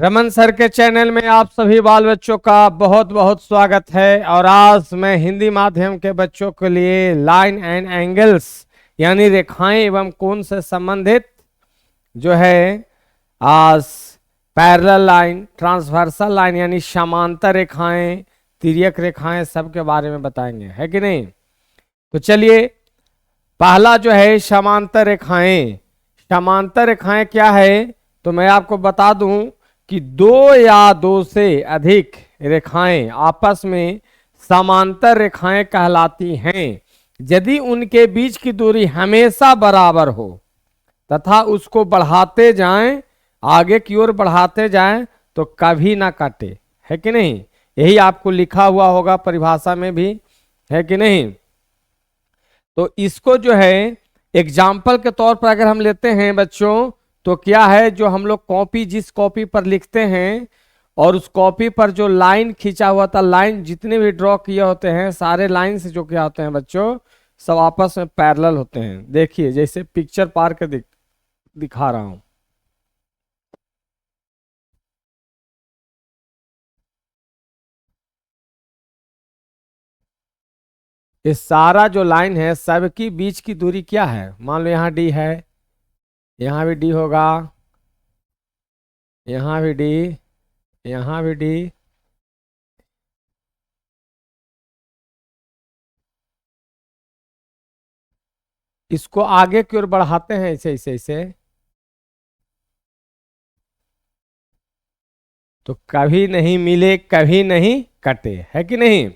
Raman sir के channel में आप सभी बाल बच्चों का बहुत बहुत स्वागत है। और आज मैं हिंदी माध्यम के बच्चों के लिए लाइन एंड एंगल्स यानी रेखाएं एवं कोण से संबंधित जो है आज पैरेलल लाइन, ट्रांसवर्सल लाइन यानी समांतर रेखाएं, तिर्यक रेखाएं सब के बारे में बताएंगे, है कि नहीं। तो चलिए, पहला जो है समांतर रेखाएं। समांतर रेखाएं क्या है तो मैं आपको बता दूं कि दो या दो से अधिक रेखाएं आपस में समांतर रेखाएं कहलाती हैं यदि उनके बीच की दूरी हमेशा बराबर हो तथा उसको बढ़ाते जाएं, आगे की ओर बढ़ाते जाएं तो कभी ना कटे, है कि नहीं। यही आपको लिखा हुआ होगा परिभाषा में भी, है कि नहीं। तो इसको जो है एग्जाम्पल के तौर पर अगर हम लेते हैं बच्चों, तो क्या है जो हम लोग कॉपी जिस कॉपी पर लिखते हैं और उस कॉपी पर जो लाइन खींचा हुआ था, लाइन जितने भी ड्रॉ किए होते हैं सारे लाइन से जो क्या होते हैं बच्चों, सब आपस में पैरेलल होते हैं। देखिए जैसे पिक्चर पार के दिखा रहा हूं। ये सारा जो लाइन है सबकी बीच की दूरी क्या है, मान लो यहाँ डी है, यहाँ भी डी होगा, यहाँ भी डी, यहाँ भी डी। इसको आगे की ओर बढ़ाते हैं ऐसे ऐसे ऐसे, तो कभी नहीं मिले कभी नहीं कटे, है कि नहीं।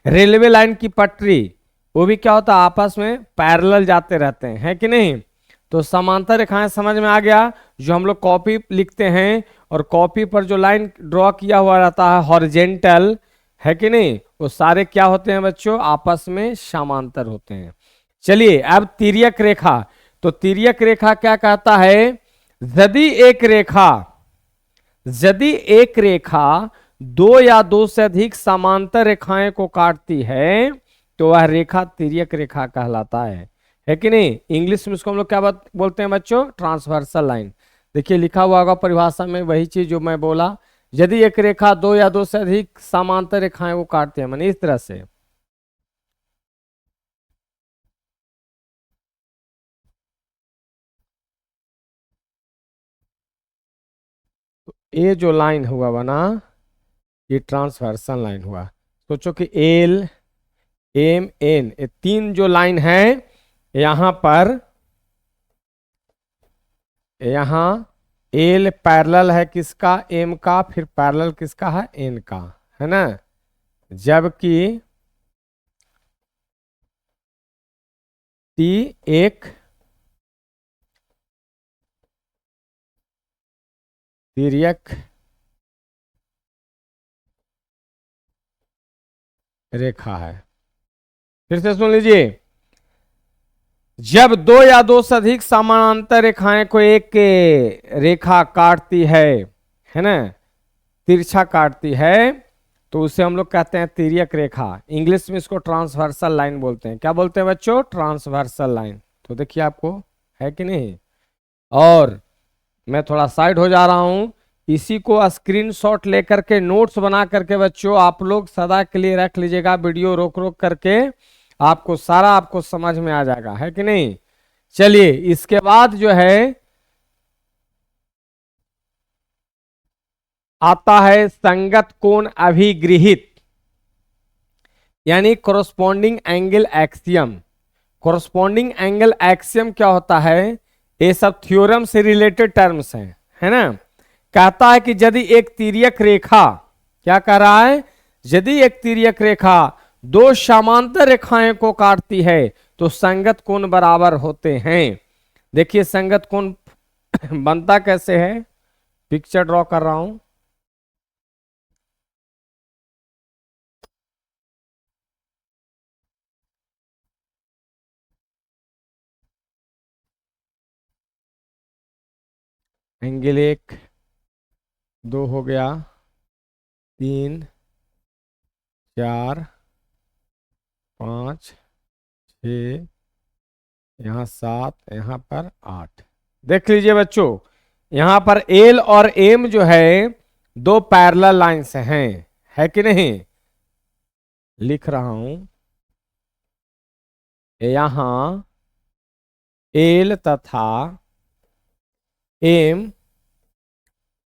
रेलवे लाइन की पटरी, वो भी क्या होता है आपस में पैरेलल जाते रहते हैं, है कि नहीं। तो समांतर रेखाएं समझ में आ गया। जो हम लोग कॉपी लिखते हैं और कॉपी पर जो लाइन ड्रॉ किया हुआ रहता है हॉरिजेंटल, है कि नहीं, वो सारे क्या होते हैं बच्चों, आपस में समांतर होते हैं। चलिए अब तिर्यक रेखा। तो तिर्यक रेखा क्या कहता है, यदि एक रेखा दो या दो से अधिक समांतर रेखाएं को काटती है तो वह रेखा तिर्यक रेखा कहलाता है कि नहीं। इंग्लिश में इसको हम लोग क्या बोलते हैं बच्चों, ट्रांसवर्सल लाइन। देखिए लिखा हुआ होगा परिभाषा में वही चीज जो मैं बोला, यदि एक रेखा दो या दो से अधिक समांतर रेखाएं को काटती है, मानी इस तरह से। तो ये जो लाइन हुआ बना, ये ट्रांसवर्सल लाइन हुआ। सोचो कि एल एम एन, ये तीन जो लाइन है, यहां पर यहां एल पैरेलल है किसका, एम का, फिर पैरेलल किसका है, एन का, है ना। जबकि टी एक तिर्यक रेखा है। फिर से सुन लीजिए, जब दो या दो से अधिक समानांतर रेखाएं को एक रेखा काटती है ना, तिरछा काटती है, तो उसे हम लोग कहते हैं तिर्यक रेखा। इंग्लिश में इसको ट्रांसवर्सल लाइन बोलते हैं। क्या बोलते हैं बच्चों, ट्रांसवर्सल लाइन। तो देखिए आपको, है कि नहीं। और मैं थोड़ा साइड हो जा रहा हूं, इसी को स्क्रीनशॉट लेकर के नोट्स बना करके बच्चों आप लोग सदा के लिए रख लीजिएगा, वीडियो रोक रोक करके, आपको सारा आपको समझ में आ जाएगा, है कि नहीं। चलिए इसके बाद जो है आता है संगत कोण अभिगृहित यानी corresponding angle axiom. Corresponding angle axiom क्या होता है, ये सब थ्योरम से रिलेटेड टर्म्स हैं, है ना। कहता है कि यदि एक तिर्यक रेखा, क्या कह रहा है, यदि एक तिर्यक रेखा दो समांतर रेखाएं को काटती है तो संगत कोण बराबर होते हैं। देखिए संगत कोण बनता कैसे है, पिक्चर ड्रॉ कर रहा हूं। एंगल एक, दो हो गया, तीन, चार, पाँच, छ, यहाँ सात, यहाँ पर आठ। देख लीजिए बच्चों, यहां पर एल और एम जो है दो पैरेलल लाइंस हैं, है कि नहीं? लिख रहा हूं, यहां एल तथा एम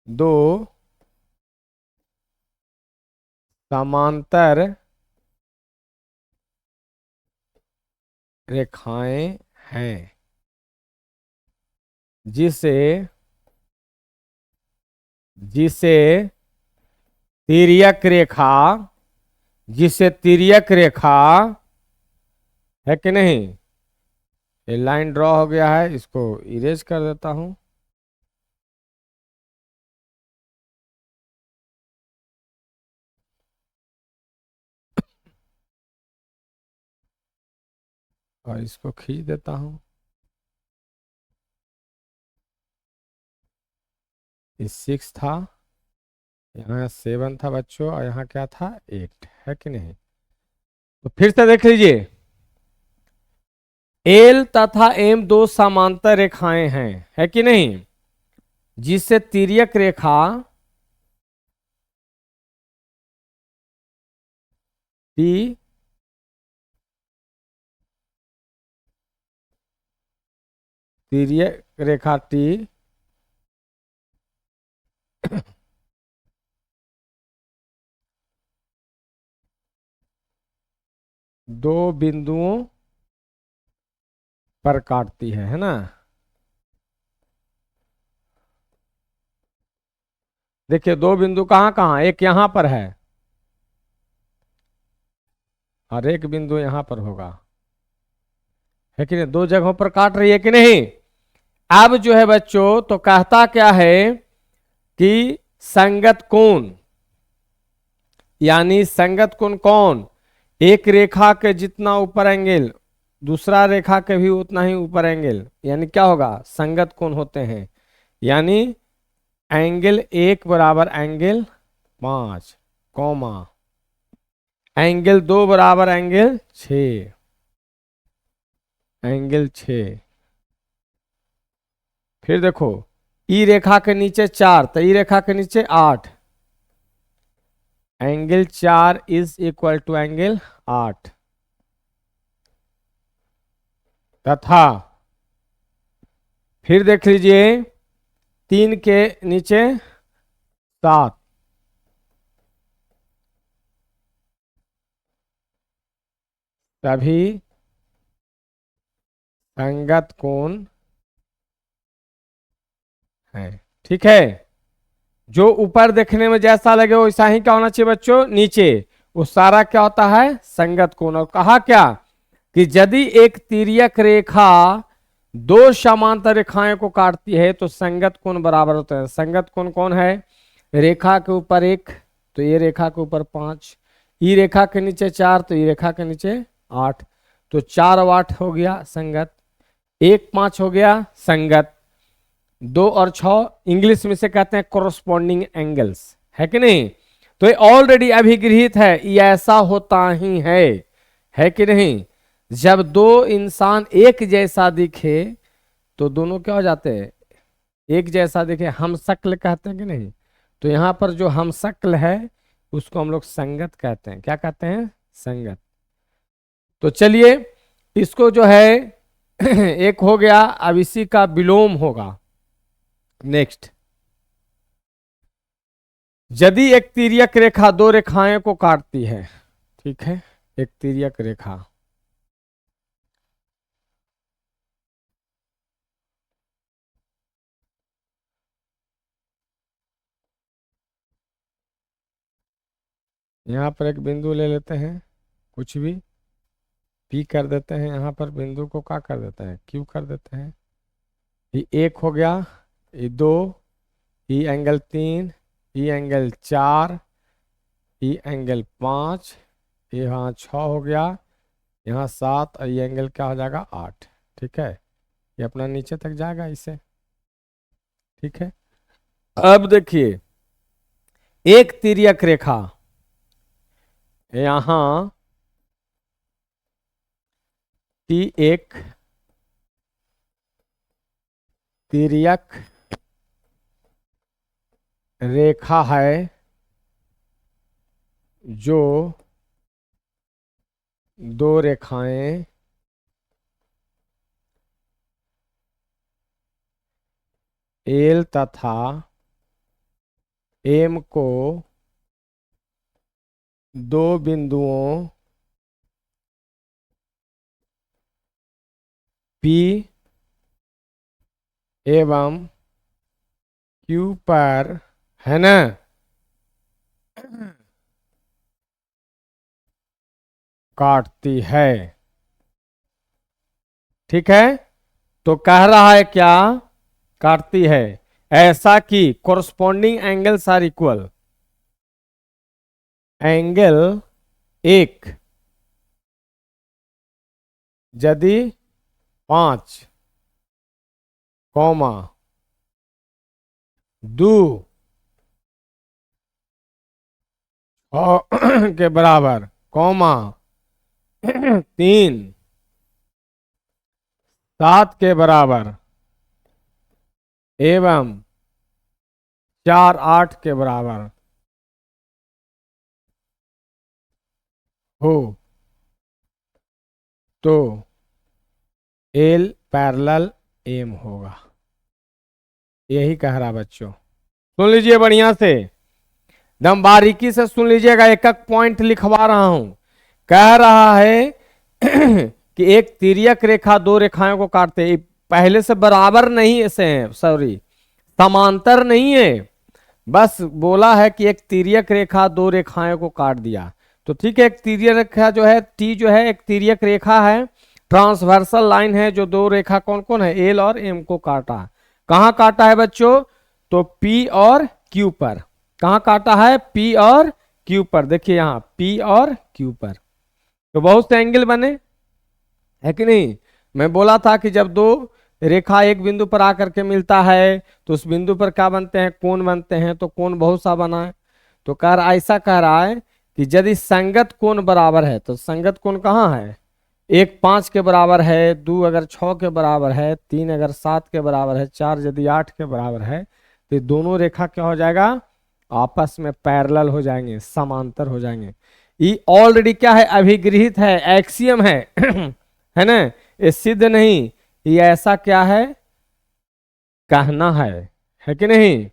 दो समांतर रेखाएं हैं, जिसे जिसे तिर्यक रेखा, जिसे तिर्यक रेखा, है कि नहीं? ये लाइन ड्रॉ हो गया है, इसको इरेज कर देता हूं। और इसको खींच देता हूं। ये 6 था, यहाँ 7 था बच्चों, और यहाँ क्या था? 8, है कि नहीं? तो फिर से देख लीजिए, एल तथा एम दो समांतर रेखाएं हैं, है कि नहीं? जिससे तिर्यक रेखा टी तिर्यक रेखा टी दो बिंदुओं पर काटती है ना? देखिए दो बिंदु कहाँ कहाँ, एक यहां पर है और एक बिंदु यहां पर होगा, है कि नहीं? दो जगहों पर काट रही है कि नहीं? अब जो है बच्चों, तो कहता क्या है कि संगत कोण, यानी संगत कोण कौन? एक रेखा के जितना ऊपर एंगल, दूसरा रेखा के भी उतना ही ऊपर एंगल, यानी क्या होगा? संगत कोण होते हैं। यानी एंगल 1 बराबर एंगल 5, कॉमा एंगल 2 बराबर एंगल 6, एंगल 6। फिर देखो, ई रेखा के नीचे 4, तो ई रेखा के नीचे 8, angle 4 is equal to angle 8, तथा फिर देख लीजिए 3 के नीचे 7, तभी संगत कोण है। ठीक है, जो ऊपर देखने में जैसा लगे वैसा ही क्या होना चाहिए बच्चों? नीचे वो सारा क्या होता है? संगत कोण। और कहा क्या कि यदि एक तिर्यक रेखा दो समांतर रेखाएं को काटती है तो संगत कोण बराबर होते हैं। संगत कोण कौन है? रेखा के ऊपर 1, तो ये रेखा के ऊपर 5, ई रेखा के नीचे 4, तो ई रेखा के नीचे 8, तो 4 और 8 हो गया संगत, 1 5 हो गया संगत, 2 और 6 इंग्लिश में से कहते हैं कोरोस्पोंडिंग एंगल्स, है कि नहीं? तो ये ऑलरेडी अभिगृहित है, ये ऐसा होता ही है कि नहीं? जब दो इंसान एक जैसा दिखे तो दोनों क्या हो जाते हैं? एक जैसा दिखे, हम शक्ल कहते हैं कि नहीं? तो यहां पर जो हम शक्ल है उसको हम लोग संगत कहते हैं। क्या कहते हैं? संगत। तो चलिए इसको जो है एक हो गया, अब इसी का विलोम होगा। नेक्स्ट, यदि एक तिर्यक रेखा दो रेखाएं को काटती है, ठीक है, एक तिर्यक रेखा, यहां पर एक बिंदु ले लेते हैं, कुछ भी पी कर देते हैं, यहां पर बिंदु को क्या कर देते हैं? क्यू कर देते हैं। ये 1 हो गया, ये 2, ये एंगल 3, ये एंगल 4, ये एंगल 5, ये यहाँ 6 हो गया, यहाँ 7, और ये एंगल क्या हो जाएगा? 8। ठीक है, ये अपना नीचे तक जाएगा इसे। ठीक है, अब देखिए एक तिर्यक रेखा यहां की एक तिर्यक रेखा है जो दो रेखाएं एल तथा एम को दो बिंदुओं पी एवं क्यू पर, है ना, काटती है। ठीक है, तो कह रहा है क्या, काटती है, ऐसा कि corresponding angles are equal. Angle एक यदि 5, कॉमा 2 के बराबर, कॉमा 3 7 के बराबर एवं 4 8 के बराबर हो तो एल पैरेलल एम होगा। यही कह रहा बच्चों, सुन लीजिए बढ़िया से, एकदम बारीकी से सुन लीजिएगा, एक एक पॉइंट लिखवा रहा हूं। कह रहा है कि एक तिर्यक रेखा दो रेखाओं को काटते, पहले से बराबर नहीं ऐसे हैं, सॉरी समांतर नहीं है, बस बोला है कि एक तिर्यक रेखा दो रेखाओं को काट दिया। तो ठीक है, एक तिर्यक रेखा जो है टी जो है एक तिर्यक रेखा है, ट्रांसवर्सल लाइन है जो दो रेखा कौन कौन है, एल और एम को काटा। कहां काटा है बच्चों, तो पी और क्यू पर। कहां काटा है, पी और क्यू पर, देखिए यहां पी और क्यू पर। तो बहुत से एंगल बने, है कि नहीं। मैं बोला था कि जब दो रेखा एक बिंदु पर आकर के मिलता है तो उस बिंदु पर क्या बनते हैं, कोण बनते हैं, तो कोण बहुत सा बना है। तो कह रहा, ऐसा कह रहा है कि यदि संगत कोण बराबर है, तो संगत कोण कहाँ है, एक 5 के बराबर है, 2 अगर 6 के बराबर है, 3 अगर 7 के बराबर है, 4 यदि 8 के बराबर है, तो ये दोनों रेखा क्या हो जाएगा, आपस में पैरेलल हो जाएंगे, समांतर हो जाएंगे। ये ऑलरेडी क्या है, अभिगृहित है, एक्सियम है है ना, ये सिद्ध नहीं, ये ऐसा क्या है, कहना है कि नहीं,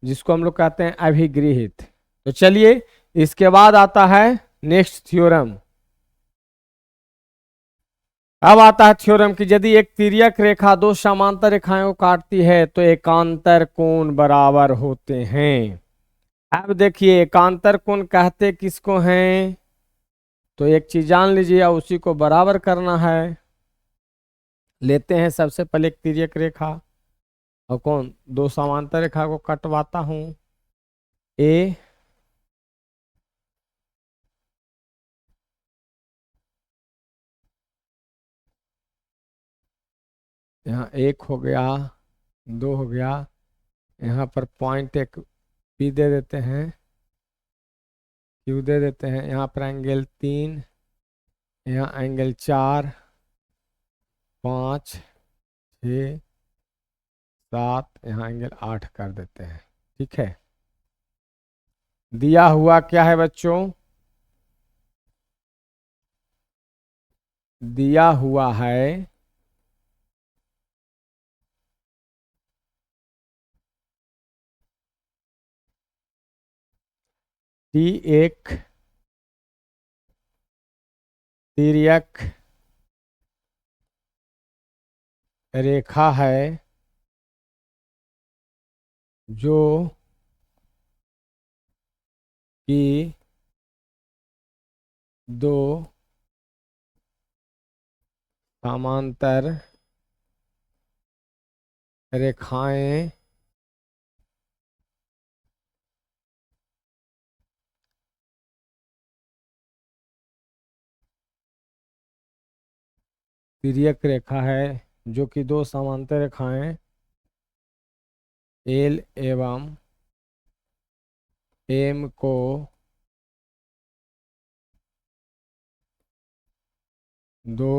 जिसको हम लोग कहते हैं अभिगृहित। तो चलिए इसके बाद आता है नेक्स्ट थ्योरम। अब आता है थ्योरम कि यदि एक तिर्यक रेखा दो समांतर रेखाओं को काटती है तो एकांतर कोण बराबर होते हैं। अब देखिए एकांतर कोण कहते किसको हैं, तो एक चीज जान लीजिए, उसी को बराबर करना है। लेते हैं सबसे पहले एक तिर्यक रेखा और कौन दो समांतर रेखा को कटवाता हूं, ए यहाँ एक हो गया, दो हो गया, यहाँ पर पॉइंट एक पी दे देते हैं, क्यू दे देते हैं, यहाँ पर एंगल 3, यहाँ एंगल 4 5 6 7, यहाँ एंगल 8 कर देते हैं। ठीक है, दिया हुआ क्या है बच्चों, दिया हुआ है टी एक तिर्यक रेखा है जो कि दो समांतर रेखाएं तिर्यक रेखा है जो कि दो समांतर रेखाएं एल एवं एम को दो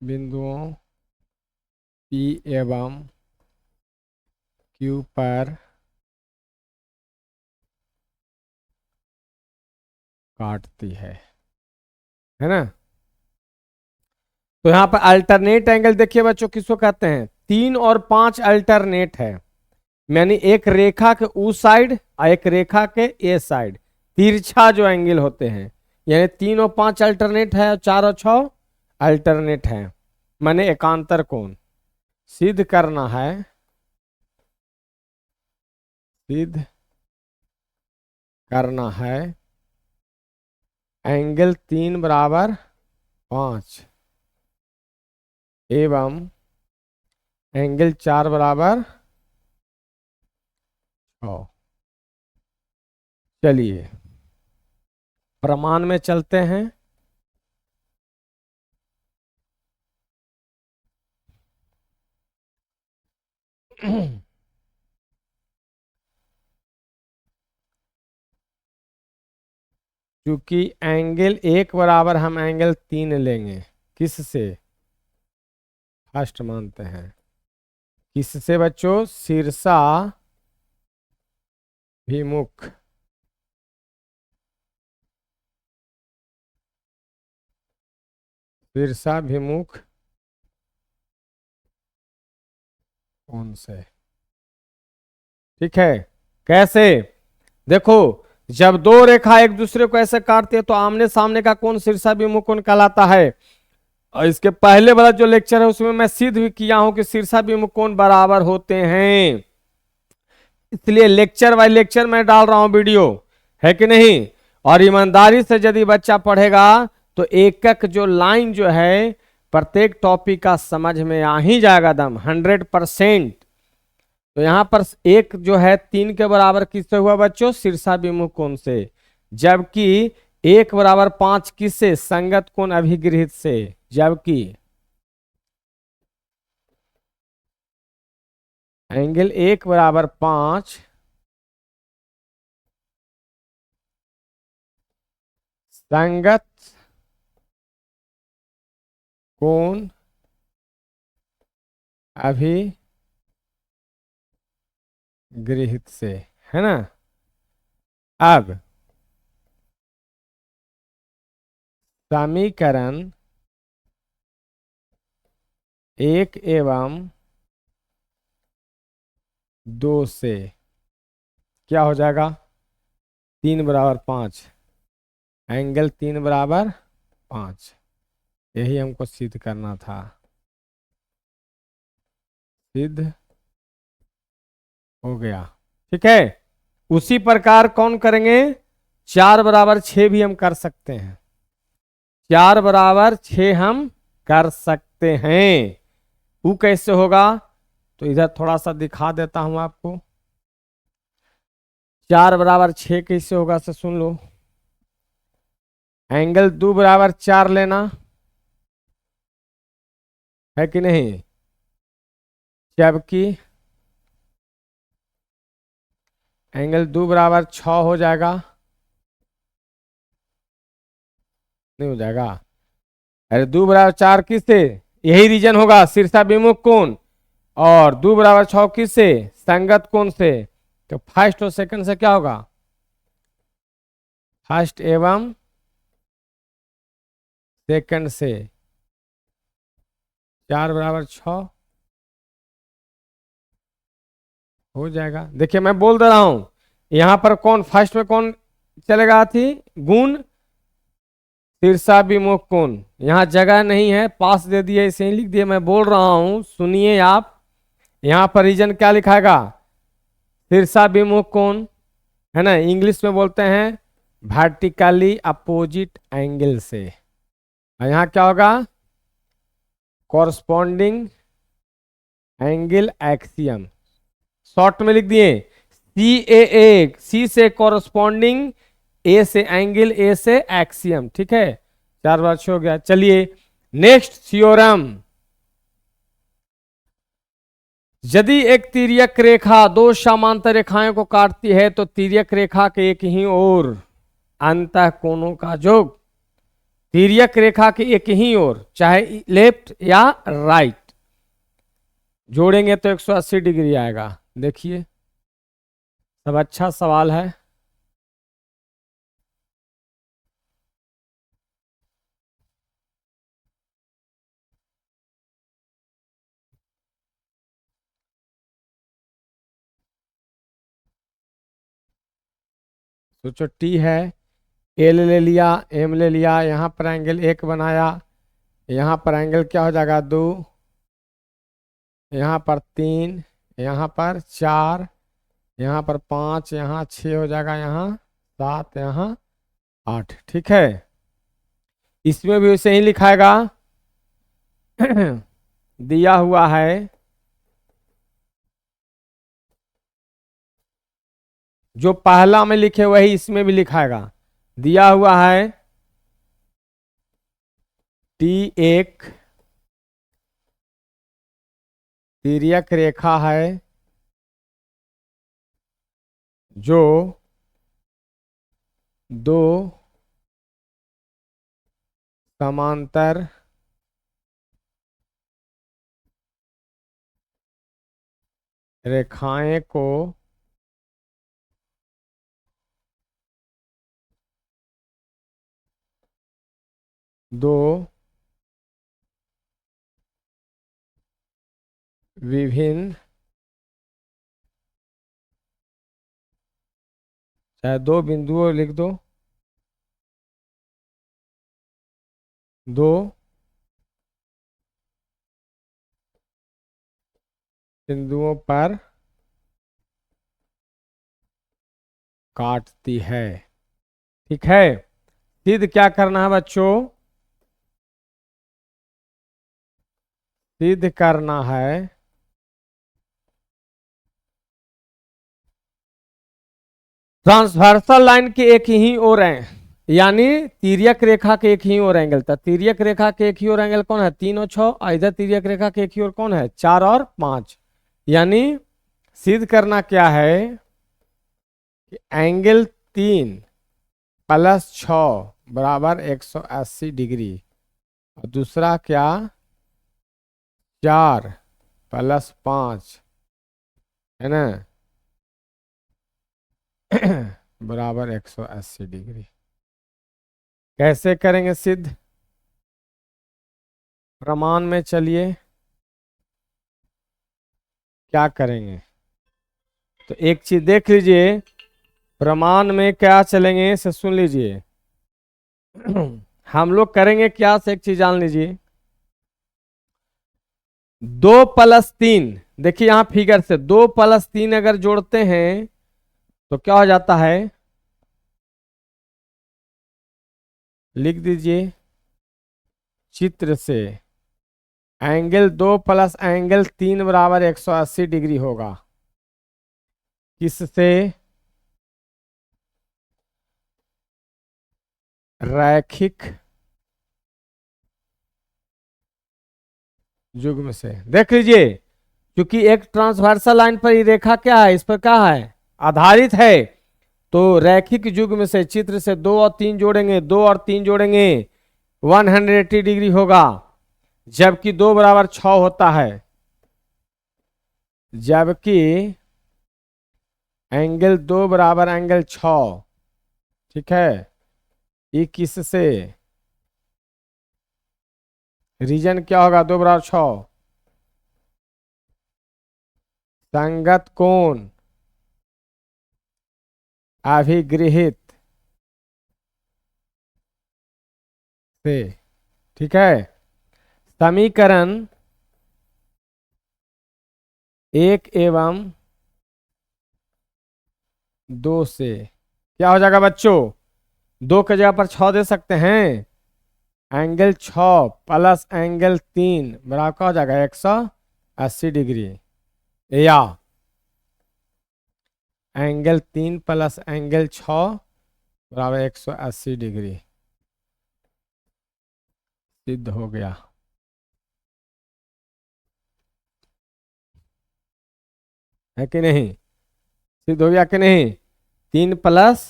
बिंदुओं पी एवं क्यू पर काटती है ना। तो यहां पर अल्टरनेट एंगल देखिए बच्चों किसको कहते हैं, 3 और 5 अल्टरनेट है, यानी एक रेखा के उस साइड और एक रेखा के ए साइड तिरछा जो एंगल होते हैं, यानी 3 और 5 अल्टरनेट है और 4 और 6 अल्टरनेट है, माने एकांतर कोण सिद्ध करना है, सिद्ध करना है एंगल 3 बराबर 5 एवं एंगल 4 बराबर 6। चलिए प्रमाण में चलते हैं। क्योंकि एंगल 1 बराबर हम एंगल 3 लेंगे, किससे, फर्स्ट मानते हैं, किससे बच्चों, शीर्षा विमुख शीर्षाभिमुख कोण से। ठीक है, कैसे, देखो जब दो रेखा एक दूसरे को ऐसे काटते हैं तो आमने सामने का कोण शीर्षाभिमुख कोण कहलाता है। और इसके पहले वाला जो लेक्चर है उसमें मैं सिद्ध भी किया हूं कि शीर्षाभिमुख कोण बराबर होते हैं, इसलिए लेक्चर बाय लेक्चर मैं डाल रहा हूं वीडियो, है कि नहीं। और ईमानदारी से यदि बच्चा पढ़ेगा तो एक एक जो लाइन जो है प्रत्येक टॉपिक का समझ में आ ही जाएगा दम 100%। तो यहां पर एक जो है 3 के बराबर किससे हुआ बच्चों, शीर्षाभिमुख कोण से, जबकि 1 बराबर 5 किससे, संगत कोण अभिगृहित से, जबकि एंगल 1 बराबर 5 संगत कोण अभिगृहित से, है ना। अब समीकरण 1 एवं 2 से क्या हो जाएगा, 3 बराबर 5 एंगल 3 बराबर 5, यही हमको सिद्ध करना था, सिद्ध हो गया। ठीक है, उसी प्रकार कौन करेंगे, 4 बराबर 6 भी हम कर सकते हैं, 4 बराबर 6 हम कर सकते हैं। वो कैसे होगा, तो इधर थोड़ा सा दिखा देता हूं आपको, 4 बराबर 6 कैसे होगा से सुन लो। एंगल 2 बराबर 4 लेना, है कि नहीं, जबकि एंगल 2 बराबर 6 हो जाएगा, नहीं हो जाएगा, अरे 2 बराबर 4 किससे, यही रीजन होगा शीर्षाभिमुख कोण, और 2 बराबर 6 किससे, संगत कोण से। तो फर्स्ट और सेकंड से क्या होगा, फर्स्ट एवं सेकंड से 4 बराबर 6 हो जाएगा। देखिए मैं बोल दे रहा हूं, यहां पर कौन फर्स्ट में कौन चलेगा थी, गुण शीर्षाभिमुख कोण, यहां जगह नहीं है, पास दे दिए इसे ही लिख दिए, मैं बोल रहा हूं सुनिए आप, यहां पर रीजन क्या लिखाएगा, शीर्षाभिमुख कोण, है ना, इंग्लिश में बोलते हैं वर्टिकली अपोजिट एंगल से, और यहां क्या होगा, कॉरस्पॉन्डिंग एंगल एक्सियम, शॉर्ट में लिख दिए सी ए, सी से कॉरस्पॉन्डिंग, ए से एंगल, ए से एक्सियम। ठीक है, 4 बार 6 हो गया। चलिए नेक्स्ट थ्योरम, यदि एक तिर्यक रेखा दो समांतर रेखाओं को काटती है तो तिर्यक रेखा के एक ही ओर अंतः कोणों का योग, तिर्यक रेखा के एक ही ओर चाहे लेफ्ट या राइट, जोड़ेंगे तो 180 डिग्री आएगा। देखिए सब अच्छा सवाल है। सोचो टी है, एल ले लिया, एम ले लिया, यहाँ पर एंगल 1 बनाया, यहाँ पर एंगल क्या हो जाएगा 2, यहाँ पर 3, यहाँ पर 4, यहाँ पर 5, यहाँ 6 हो जाएगा, यहाँ 7, यहाँ 8। ठीक है, इसमें भी वैसे ही लिखाएगा। दिया हुआ है जो पहला में लिखे वही इसमें भी लिखाएगा। दिया हुआ है टी एक तिर्यक रेखा है जो दो समांतर रेखाएं को दो विभिन्न, चाहे दो बिंदुओं लिख दो, दो बिंदुओं पर काटती है। ठीक है, सिद्ध क्या करना है बच्चों? सिद्ध करना है ट्रांसवर्सल लाइन के एक ही ओर है, यानी तिर्यक रेखा के एक ही ओर एंगल था। तिर्यक रेखा के एक ही ओर एंगल कौन है? 3 और 6। इधर तिर्यक रेखा के एक ही ओर कौन है? 4 और 5। यानी सिद्ध करना क्या है कि एंगल 3 प्लस 6 बराबर 180 डिग्री, और दूसरा क्या 4 प्लस 5 है ना बराबर 180 डिग्री। कैसे करेंगे सिद्ध? प्रमाण में चलिए क्या करेंगे, तो एक चीज देख लीजिए, प्रमाण में क्या चलेंगे से सुन लीजिए। हम लोग करेंगे क्या से एक चीज जान लीजिए। 2 प्लस 3, देखिए यहां फिगर से 2 प्लस 3 अगर जोड़ते हैं तो क्या हो जाता है, लिख दीजिए चित्र से। एंगल 2 प्लस एंगल 3 बराबर 180 डिग्री होगा। किससे? रैखिक युग्म से। देख लीजिए, क्योंकि एक ट्रांसवर्सल लाइन पर ये रेखा क्या है, इस पर क्या है, आधारित है, तो रैखिक युग्म से चित्र से 2 और 3 जोड़ेंगे, 2 और 3 जोड़ेंगे 180 डिग्री होगा, जबकि 2 बराबर 6 होता है। जबकि एंगल 2 बराबर एंगल 6, ठीक है, ये किससे, रीजन क्या होगा 2 बराबर 6, संगत कोण अभिगृहित से। ठीक है, समीकरण 1 एवं 2 से क्या हो जाएगा बच्चों? 2 के जगह पर 6 दे सकते हैं, एंगल 6 प्लस एंगल 3 बराबर क्या हो जाएगा 180 डिग्री, या एंगल 3 प्लस एंगल 6 बराबर 180 डिग्री। सिद्ध हो गया। है कि नहीं? सिद्ध हो गया कि नहीं? 3 प्लस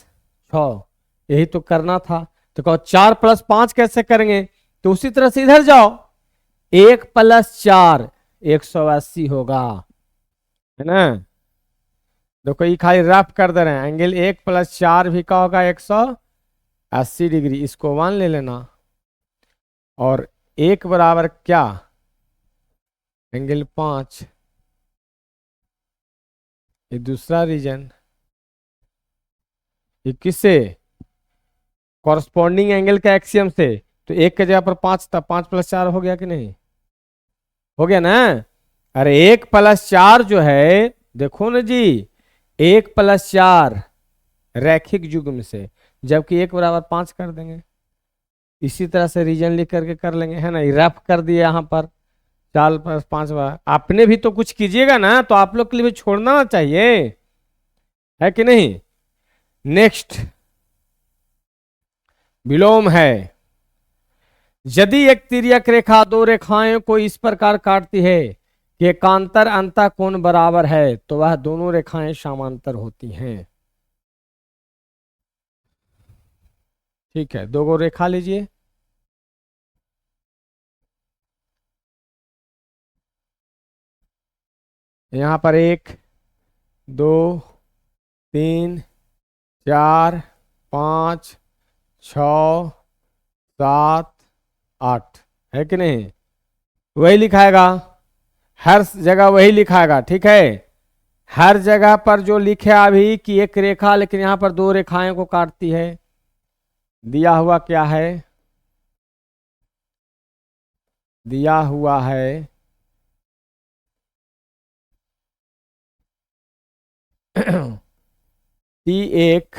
6 यही तो करना था। तो कहो 4 प्लस 5 कैसे करेंगे, तो उसी तरह से इधर जाओ, 1 प्लस 4 180 होगा, है ना। देखो ये खाली रफ कर दे रहे हैं, एंगल 1 + 4 भी का होगा 180 डिग्री, इसको 1 ले लेना। और 1 बराबर क्या, एंगल 5, ये दूसरा रीजन, ये किससे, कॉरस्पॉन्डिंग एंगल का एक्सियम से। तो 1 के जगह पर 5 था, 5 + 4 हो गया कि नहीं, हो गया ना। अरे 1 + 4 जो है, देखो ना जी, 1 + 4 रैखिक युग्म से, जबकि 1 बराबर 5 कर देंगे। इसी तरह से रीजन लिख करके कर लेंगे, है ना। रफ कर दिए यहाँ पर 4 + 5 बार। आपने भी तो कुछ कीजिएगा ना, तो आप लोग के लिए भी छोड़ना ना चाहिए, है कि नहीं। नेक्स्ट विलोम है। यदि एक तिर्यक रेखा दो रेखाएं को इस प्रकार काटती है कि एकांतर अंतः कोण बराबर है, तो वह दोनों रेखाएं समांतर होती हैं। ठीक है, दो गो रेखा लीजिए। यहां पर 1 2 3 4 5 6 7 8, है कि नहीं, वही लिखाएगा, हर जगह वही लिखाएगा, ठीक है। हर जगह पर जो लिखे अभी कि एक रेखा, लेकिन यहां पर दो रेखाएं को काटती है। दिया हुआ क्या है, दिया हुआ है कि एक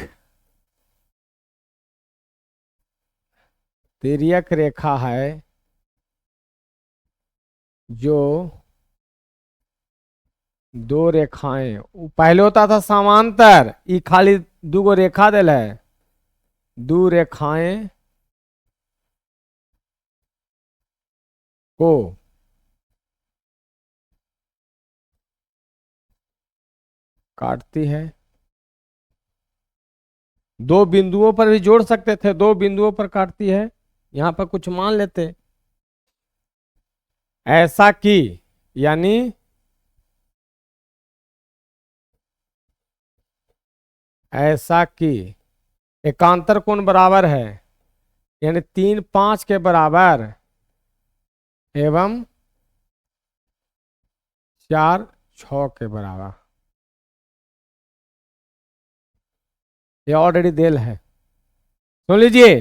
तिर्यक रेखा है जो दो रेखाएं, पहले होता था समांतर, ये खाली दो गो रेखा दिल है, दो रेखाएं को काटती है। दो बिंदुओं पर भी जोड़ सकते थे, दो बिंदुओं पर काटती है, यहां पर कुछ मान लेते, ऐसा कि, यानी ऐसा कि एकांतर कोण बराबर है, यानी 3 5 के बराबर एवं 4 6 के बराबर। ये ऑलरेडी देल है, सुन लीजिए।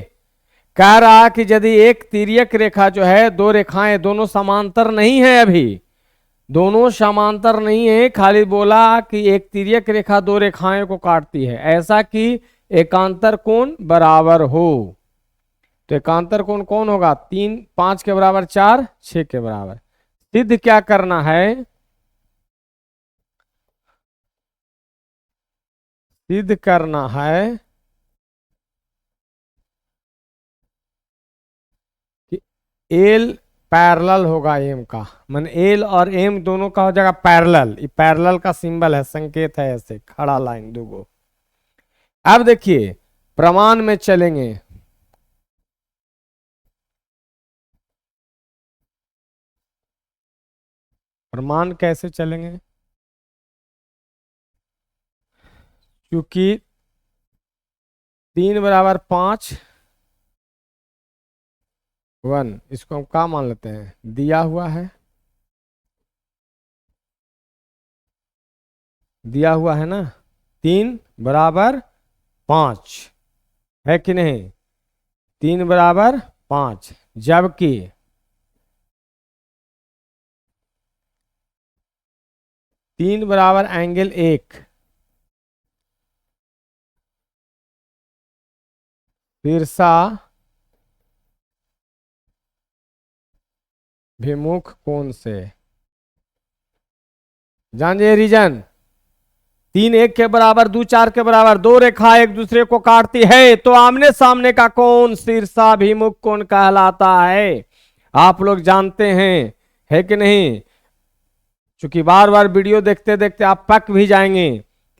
कह रहा कि यदि एक तिर्यक रेखा जो है, दो रेखाएं दोनों समांतर नहीं है, अभी दोनों समांतर नहीं है, खाली बोला कि एक तिर्यक रेखा दो रेखाएं को काटती है, ऐसा कि एकांतर कोण बराबर हो। तो एकांतर कोण कौन होगा, 3 5 के बराबर 4 6 के बराबर। सिद्ध क्या करना है, सिद्ध करना है कि एल पैरेलल होगा एम का, मन एल और एम दोनों का हो जाएगा पैरेलल। ये पैरेलल का सिंबल है, संकेत है, ऐसे खड़ा लाइन दो। अब देखिए प्रमाण में चलेंगे। प्रमाण कैसे चलेंगे, क्योंकि 3 बराबर 5 1, इसको हम क्या मान लेते हैं, दिया हुआ है, दिया हुआ है ना, 3 बराबर 5, है कि नहीं, 3 बराबर 5, जबकि 3 बराबर एंगल 1 तिरसा भिमुख कोण से, जानिए रीजन। 3 1 के बराबर 2 4 के बराबर, दो रेखा एक दूसरे को काटती है, तो आमने सामने का कोण शीर्षाभिमुख कोण कहलाता है। आप लोग जानते हैं, है कि नहीं। चूंकि बार बार वीडियो देखते देखते आप पक भी जाएंगे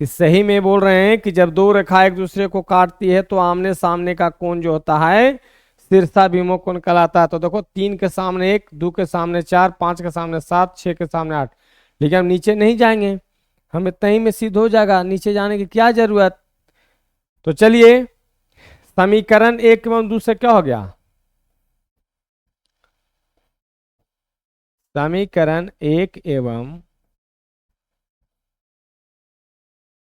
कि सही में बोल रहे हैं कि जब दो रेखा एक दूसरे को काटती है तो आमने सामने का कोण जो होता है शीर्षाभिमुख कोण कहलाता है। तो देखो 3 के सामने 1, 2 के सामने 4, 5 के सामने 7, 6 के सामने 8। लेकिन हम नीचे नहीं जाएंगे, हम इतना ही में सिद्ध हो जाएगा, नीचे जाने की क्या जरूरत। तो चलिए समीकरण 1 एवं 2 से क्या हो गया, समीकरण 1 एवं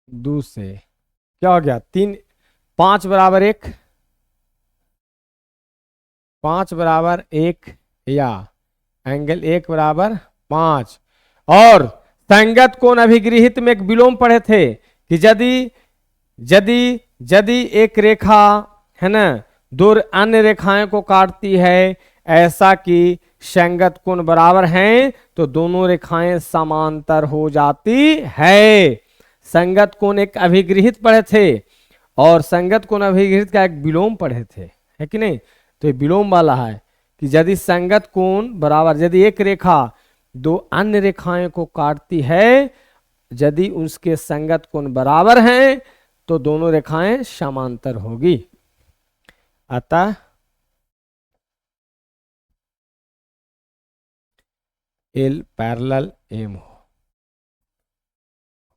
2 से क्या हो गया, 3, 5 बराबर 1, 5 बराबर 1 या एंगल 1 बराबर 5। और संगत कोण अभिगृहित में एक विलोम पढ़े थे कि यदि यदि यदि एक रेखा है ना 2 अन्य रेखाएं को काटती है, ऐसा कि संगत कोण बराबर हैं, तो दोनों रेखाएं समांतर हो जाती है। संगत कोण एक अभिगृहित पढ़े थे और संगत कोण अभिगृहित का एक विलोम पढ़े थे, है कि नहीं। तो ये विलोम वाला है कि यदि संगत कोण बराबर, यदि एक रेखा 2 अन्य रेखाएं को काटती है, यदि उसके संगत कोण बराबर हैं, तो दोनों रेखाएं समांतर होगी। अतः एल पैरेलल एम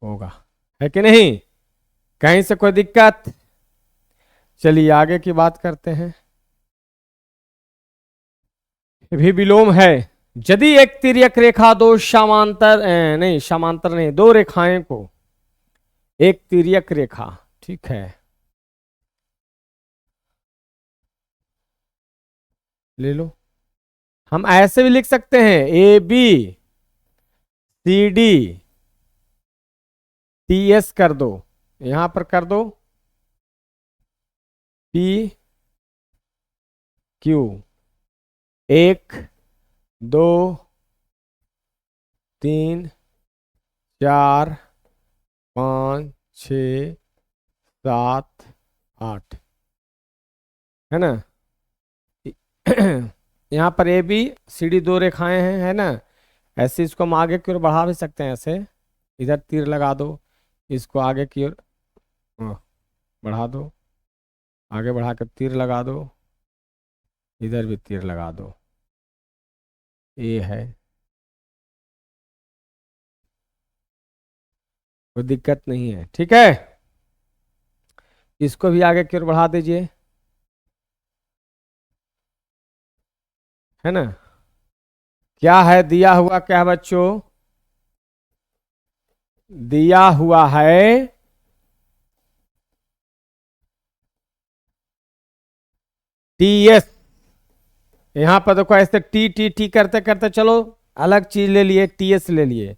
होगा, है कि नहीं, कहीं से कोई दिक्कत। चलिए आगे की बात करते हैं। भी विलोम है, यदि एक तिर्यक रेखा 2 समांतर नहीं 2 रेखाएं को, एक तिर्यक रेखा, ठीक है, ले लो। हम ऐसे भी लिख सकते हैं A B C D T S कर दो, यहां पर कर दो पी क्यू, 1 2 3 4 5 6 7 8, है ना। यहाँ पर ए बी सी डी 2 रेखाएं हैं, है ना। ऐसे इसको हम आगे की ओर बढ़ा भी सकते हैं, ऐसे इधर तीर लगा दो, इसको आगे की ओर बढ़ा दो, आगे बढ़ा कर तीर लगा दो, इधर भी तीर लगा दो, ये है, कोई दिक्कत नहीं है, ठीक है। इसको भी आगे की ओर बढ़ा दीजिए, है ना। क्या है दिया हुआ, क्या है बच्चों, दिया हुआ है टी एस। यहां पर देखो ऐसे टी टी टी करते करते चलो अलग चीज ले लिए, टी एस ले लिए।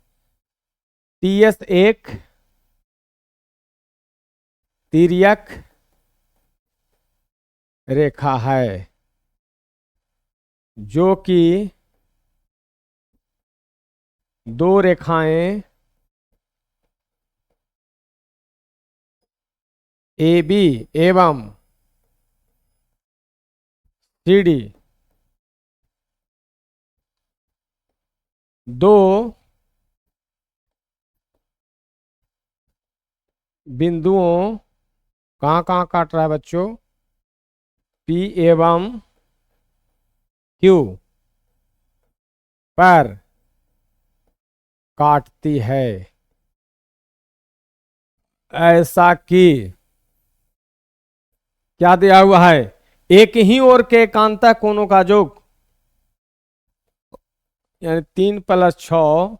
टी एस एक तिर्यक रेखा है जो कि 2 रेखाएं ए बी एवं सी डी 2 बिंदुओं, कहां कहां काट रहा है बच्चों, पी एवं क्यू पर काटती है, ऐसा कि क्या दिया हुआ है, एक ही ओर के एकांतर कोणों का योग, यानी 3 + 6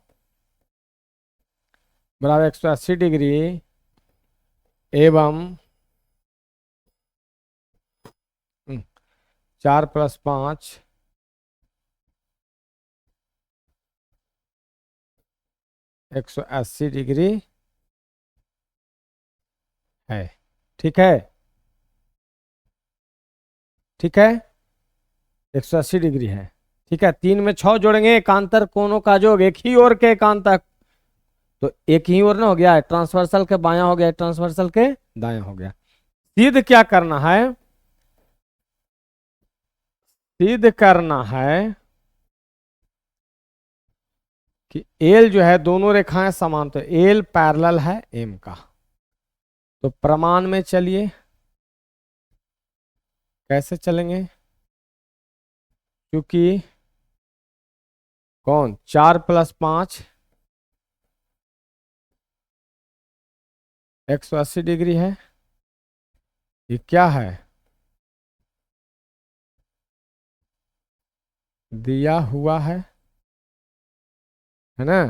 बराबर 180 डिग्री एवं 4 + 5 180 डिग्री है, ठीक है, ठीक है, 180 डिग्री है, ठीक है। 3 में 6 जोड़ेंगे, एकांतर कोणों का योग, एक ही ओर के एकांतर, तो एक ही ओर ना हो गया, ट्रांसवर्सल के बायां हो गया, ट्रांसवर्सल के दायां हो गया। सिद्ध क्या करना है, सिद्ध करना है कि एल जो है दोनों रेखाएं समान, तो एल पैरेलल है एम का। तो प्रमाण में चलिए, कैसे चलेंगे, क्योंकि कौन 4 + 5 180 डिग्री है। ये क्या है, दिया हुआ है ना।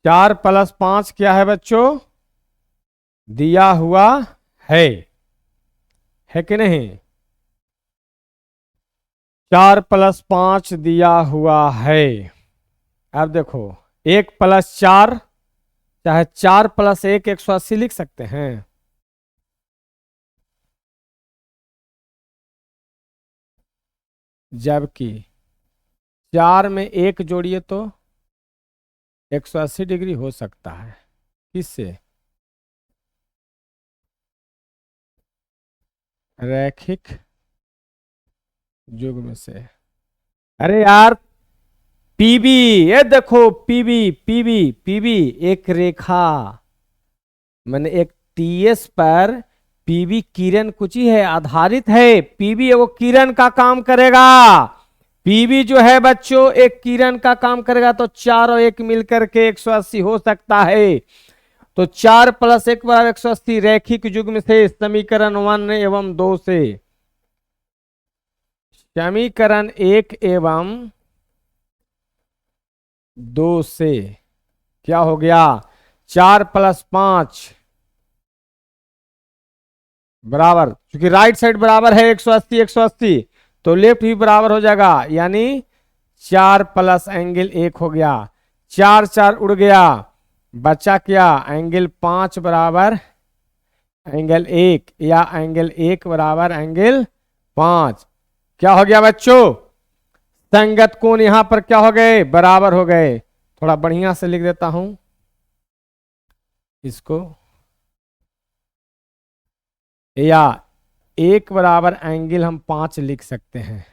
4 + 5 क्या है बच्चों, दिया हुआ है कि नहीं। 4 + 5 दिया हुआ है। अब देखो 1 + 4, चाहे 4 + 1 180 लिख सकते हैं। जबकि 4 में 1 जोड़िए तो 180 डिग्री हो सकता है। किससे, रैखिक युग्म से। अरे यार पीबी, ये देखो पीबी पीबी पीबी एक रेखा, मैंने एक टीएस पर पीबी किरण कुछ ही है, आधारित है। पीबी वो किरण का काम करेगा। पीबी जो है बच्चों एक किरण का काम करेगा, तो 4 और 1 मिलकर के 180 हो सकता है। तो 4 + 1 = 180 रैखिक युग्म से समीकरण 1 एवं 2 से, समीकरण 1 एवं 2 से क्या हो गया, 4 + 5 बराबर, क्योंकि राइट साइड बराबर है 180 180, तो लेफ्ट भी बराबर हो जाएगा, यानी 4 + एंगल 1 हो गया। 4 4 उड़ गया, बचा क्या, एंगल 5 बराबर एंगल 1, या एंगल 1 बराबर एंगल 5। क्या हो गया बच्चों, संगत कोण यहां पर क्या हो गए, बराबर हो गए। थोड़ा बढ़िया से लिख देता हूं इसको, या 1 बराबर एंगल हम 5 लिख सकते हैं,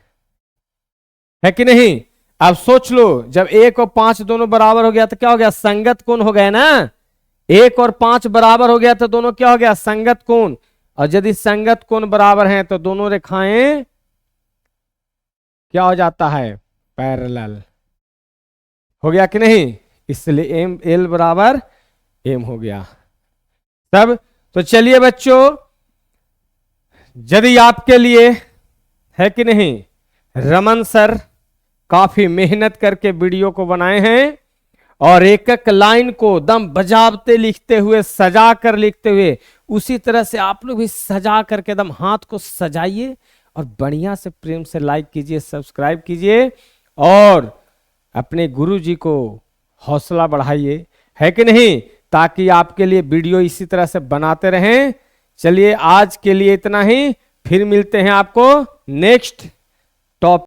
है कि नहीं। अब सोच लो, जब 1 और 5 दोनों बराबर हो गया तो क्या हो गया, संगत कोण हो गया ना। 1 और 5 बराबर हो गया तो दोनों क्या हो गया, संगत कोण। और यदि संगत कोण बराबर हैं तो दोनों रेखाएं क्या हो जाता है, पैरेलल हो गया कि नहीं। इसलिए एम एल बराबर एम हो गया। तब तो चलिए बच्चों, यदि आपके लिए, है कि नहीं, रमन सर काफी मेहनत करके वीडियो को बनाए हैं, और एक एक लाइन को दम बजाते लिखते हुए, सजा कर लिखते हुए, उसी तरह से आप लोग भी सजा करके दम हाथ को सजाइए, और बढ़िया से प्रेम से लाइक कीजिए, सब्सक्राइब कीजिए, और अपने गुरु जी को हौसला बढ़ाइए, है कि नहीं, ताकि आपके लिए वीडियो इसी तरह से बनाते रहें। चलिए आज के लिए इतना ही, फिर मिलते हैं आपको नेक्स्ट टॉपिक।